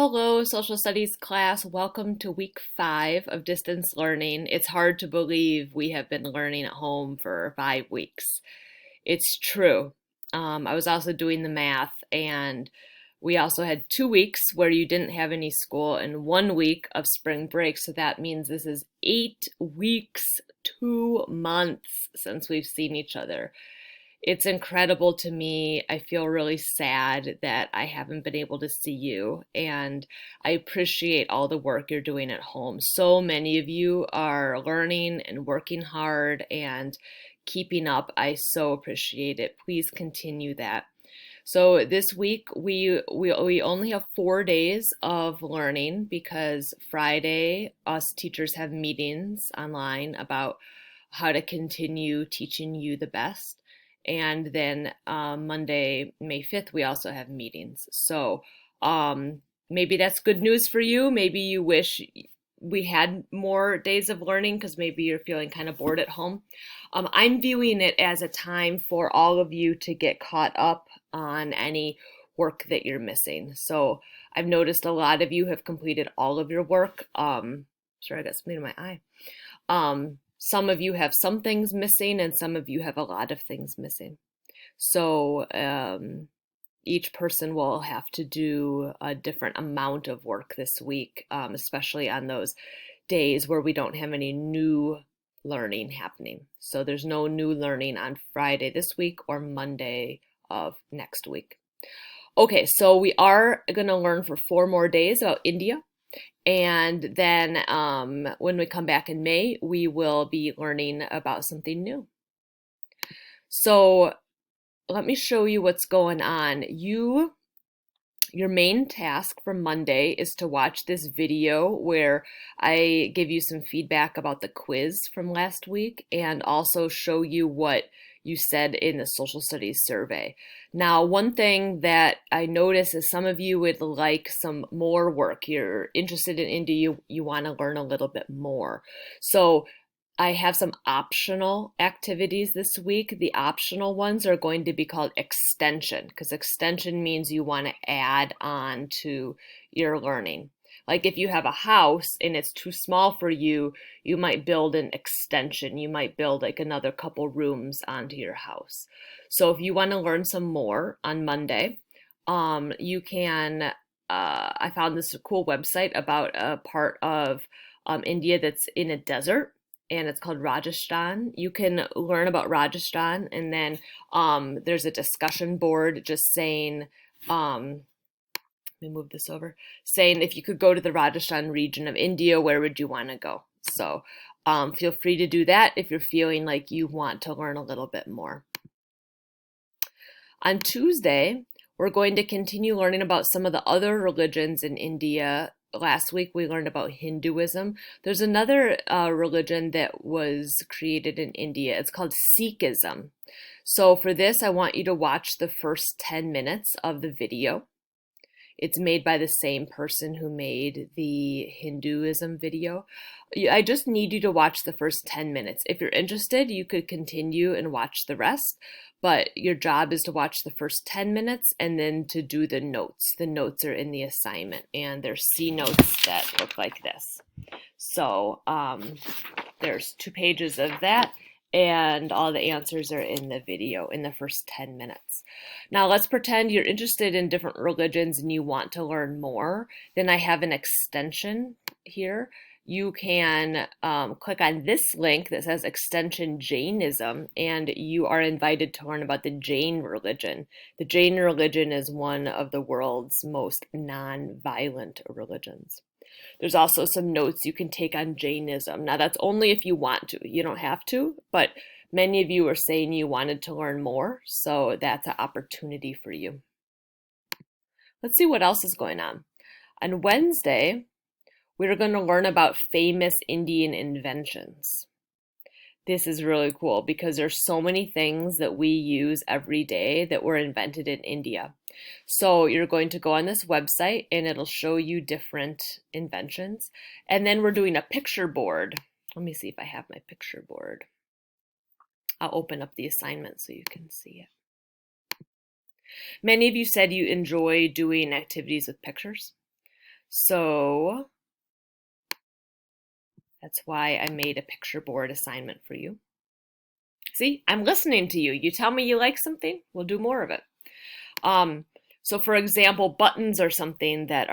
Hello, social studies class. Welcome to week 5 of distance learning. It's hard to believe we have been learning at home for 5 weeks. It's true. I was also doing the math, and we also had 2 weeks where you didn't have any school and 1 week of spring break. So that means this is 8 weeks, 2 months since we've seen each other. It's incredible to me. I feel really sad that I haven't been able to see you, and I appreciate all the work you're doing at home. So many of you are learning and working hard and keeping up. I so appreciate it. Please continue that. So this week we only have 4 days of learning because Friday us teachers have meetings online about how to continue teaching you the best. And then Monday, May 5th, we also have meetings. So maybe that's good news for you. Maybe you wish we had more days of learning because maybe you're feeling kind of bored at home. I'm viewing it as a time for all of you to get caught up on any work that you're missing. So I've noticed a lot of you have completed all of your work. Sorry, I got something in my eye. Some of you have some things missing and some of you have a lot of things missing. So each person will have to do a different amount of work this week, especially on those days where we don't have any new learning happening. So there's no new learning on Friday this week or Monday of next week. Okay, so we are going to learn for 4 more days about India. And then when we come back in May, we will be learning about something new. So let me show you what's going on. Your main task for Monday is to watch this video where I give you some feedback about the quiz from last week and also show you what you said in the social studies survey. Now, one thing that I notice is some of you would like some more work. You're interested in India, you want to learn a little bit more. So I have some optional activities this week. The optional ones are going to be called extension because extension means you want to add on to your learning. Like if you have a house and it's too small for you, you might build an extension. You might build like another couple rooms onto your house. So if you want to learn some more on Monday, you can, I found this cool website about a part of India that's in a desert and it's called Rajasthan. You can learn about Rajasthan and then there's a discussion board just saying, let me move this over, saying if you could go to the Rajasthan region of India, where would you want to go? So feel free to do that if you're feeling like you want to learn a little bit more. On Tuesday, we're going to continue learning about some of the other religions in India. Last week we learned about Hinduism. There's another religion that was created in India. It's called Sikhism. So for this, I want you to watch the first 10 minutes of the video. It's made by the same person who made the Hinduism video. I just need you to watch the first 10 minutes. If you're interested, you could continue and watch the rest, but your job is to watch the first 10 minutes and then to do the notes. The notes are in the assignment, and there's C notes that look like this. So there's 2 pages of that, and all the answers are in the video in the first 10 minutes. Now let's pretend you're interested in different religions and you want to learn more. Then I have an extension here. You can click on this link that says Extension Jainism, and you are invited to learn about the Jain religion. The Jain religion is one of the world's most non-violent religions. There's also some notes you can take on Jainism. Now that's only if you want to. You don't have to, but many of you are saying you wanted to learn more, so that's an opportunity for you. Let's see what else is going on. On Wednesday, we're going to learn about famous Indian inventions. This is really cool because there's so many things that we use every day that were invented in India. So you're going to go on this website and it'll show you different inventions. And then we're doing a picture board. Let me see if I have my picture board. I'll open up the assignment so you can see it. Many of you said you enjoy doing activities with pictures. So that's why I made a picture board assignment for you. See, I'm listening to you. You tell me you like something, we'll do more of it. Um, so for example, buttons are something that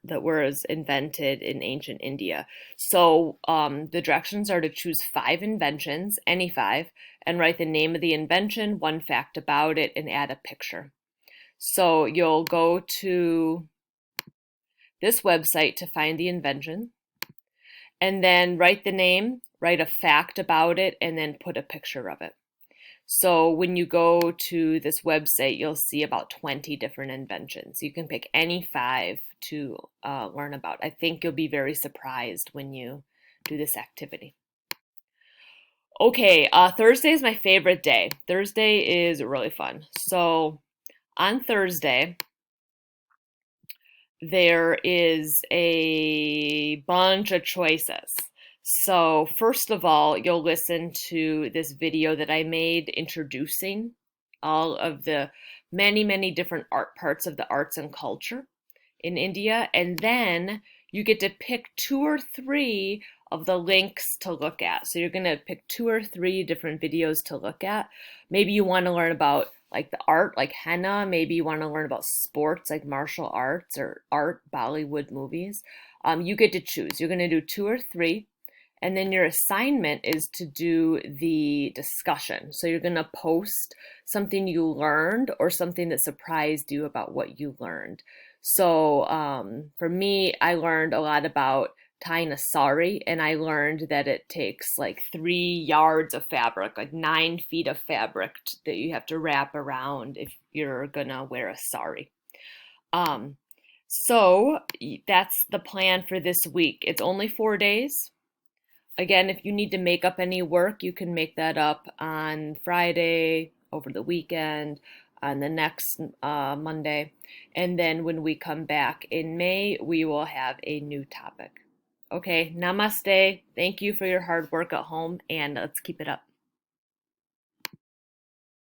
was invented in ancient India. So the directions are to choose 5 inventions, any 5, and write the name of the invention, 1 fact about it, and add a picture. So you'll go to this website to find the invention, and then write the name, write a fact about it, and then put a picture of it. So when you go to this website, you'll see about 20 different inventions. You can pick any 5 to learn about. I think you'll be very surprised when you do this activity. Okay, Thursday is my favorite day. Thursday is really fun. So on Thursday, there is a bunch of choices. So first of all, you'll listen to this video that I made introducing all of the many different art parts of the arts and culture in India. And then you get to pick 2 or 3 of the links to look at. So you're going to pick 2 or 3 different videos to look at. Maybe you want to learn about like the art, like henna. Maybe you want to learn about sports, like martial arts or art, Bollywood movies. You get to choose. You're going to do 2 or 3. And then your assignment is to do the discussion. So you're going to post something you learned or something that surprised you about what you learned. So for me, I learned a lot about tying a sari, and I learned that it takes like 3 yards of fabric, like 9 feet of fabric that you have to wrap around if you're gonna wear a sari. So that's the plan for this week. It's only 4 days. Again, if you need to make up any work, you can make that up on Friday, over the weekend, on the next Monday. And then when we come back in May, we will have a new topic. Okay, namaste. Thank you for your hard work at home, and let's keep it up.